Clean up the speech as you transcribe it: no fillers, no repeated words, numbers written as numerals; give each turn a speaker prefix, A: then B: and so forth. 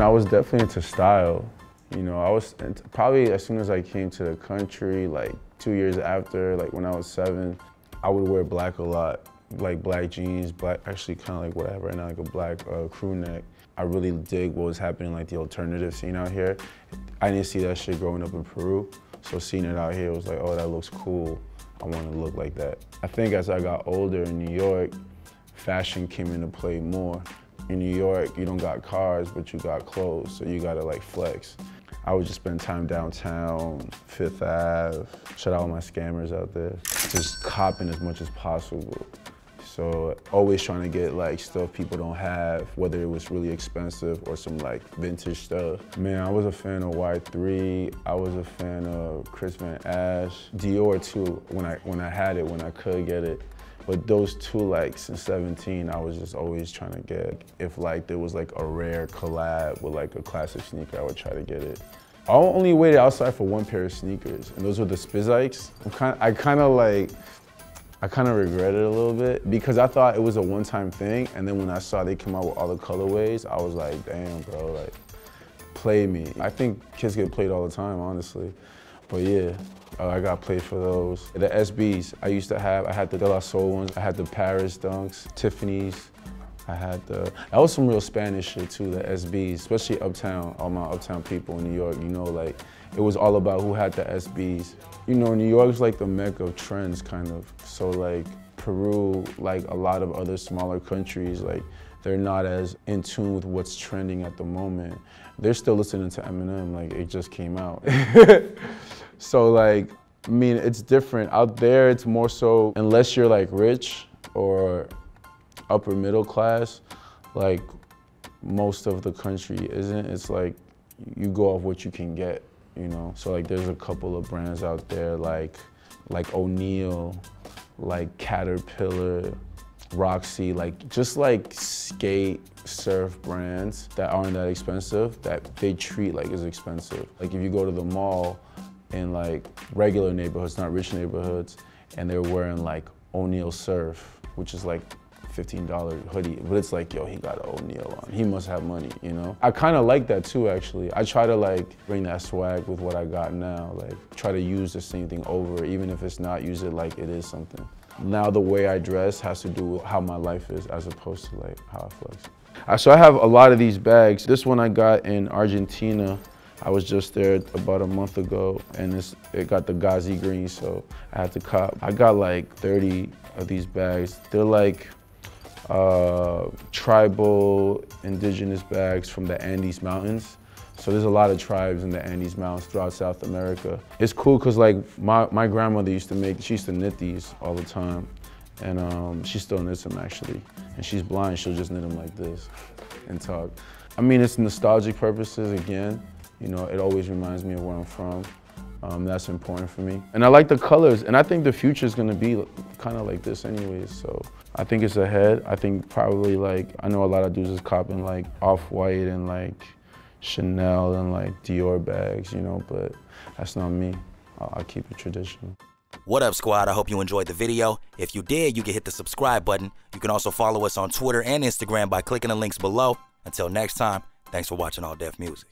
A: I was definitely into style. You know, I was probably as soon as I came to the country, like 2 years after, like when I was 7, I would wear black a lot, like black jeans, black, actually kind of like what I have right now, like a black crew neck. I really dig what was happening, like the alternative scene out here. I didn't see that shit growing up in Peru, so seeing it out here was like, oh, that looks cool. I want to look like that. I think as I got older in New York, fashion came into play more. In New York, you don't got cars, but you got clothes, so you gotta like flex. I would just spend time downtown, Fifth Ave, shout out all my scammers out there, just copping as much as possible. So always trying to get like stuff people don't have, whether it was really expensive or some like vintage stuff. Man, I was a fan of Y3. I was a fan of Chris Van Ash, Dior too. When I had it, when I could get it. But those two, like since 17, I was just always trying to get. If like there was like a rare collab with like a classic sneaker, I would try to get it. I only waited outside for one pair of sneakers, and those were the Spizikes. I kind of regret it a little bit because I thought it was a one-time thing, and then when I saw they came out with all the colorways, I was like, damn, bro, like, play me. I think kids get played all the time, honestly. But yeah, I got played for those. The SBs, I had the De La Soul ones, I had the Paris Dunks, Tiffany's. That was some real Spanish shit too, the SBs, especially uptown, all my uptown people in New York, you know, like, it was all about who had the SBs. You know, New York's like the mecca of trends, kind of. So like, Peru, like a lot of other smaller countries, like, they're not as in tune with what's trending at the moment. They're still listening to Eminem, like, it just came out. So like, I mean, it's different. Out there, it's more so, unless you're like rich or upper middle class, like most of the country isn't. It's like you go off what you can get, you know? So like there's a couple of brands out there like O'Neill, like Caterpillar, Roxy, like just like skate, surf brands that aren't that expensive that they treat like it's expensive. Like if you go to the mall in like regular neighborhoods, not rich neighborhoods, and they're wearing like O'Neill Surf, which is like $15 hoodie, but it's like, yo, he got an O'Neill on. He must have money, you know? I kind of like that too, actually. I try to like bring that swag with what I got now, like try to use the same thing over, even if it's not, use it like it is something. Now the way I dress has to do with how my life is as opposed to like how I flex. So I have a lot of these bags. This one I got in Argentina. I was just there about a month ago, and it got the Ghazi green, so I had to cop. I got like 30 of these bags. They're like tribal, indigenous bags from the Andes Mountains. So there's a lot of tribes in the Andes Mountains throughout South America. It's cool because like my grandmother she used to knit these all the time. And she still knits them actually. And she's blind, she'll just knit them like this and talk. I mean, it's nostalgic purposes again. You know, it always reminds me of where I'm from. That's important for me. And I like the colors, and I think the future is gonna be kind of like this anyways, so I think it's ahead. I think probably like, I know a lot of dudes is copping like Off-White and like Chanel and like Dior bags, you know, but that's not me. I'll keep it traditional.
B: What up, squad? I hope you enjoyed the video. If you did, you can hit the subscribe button. You can also follow us on Twitter and Instagram by clicking the links below. Until next time, thanks for watching All Def Music.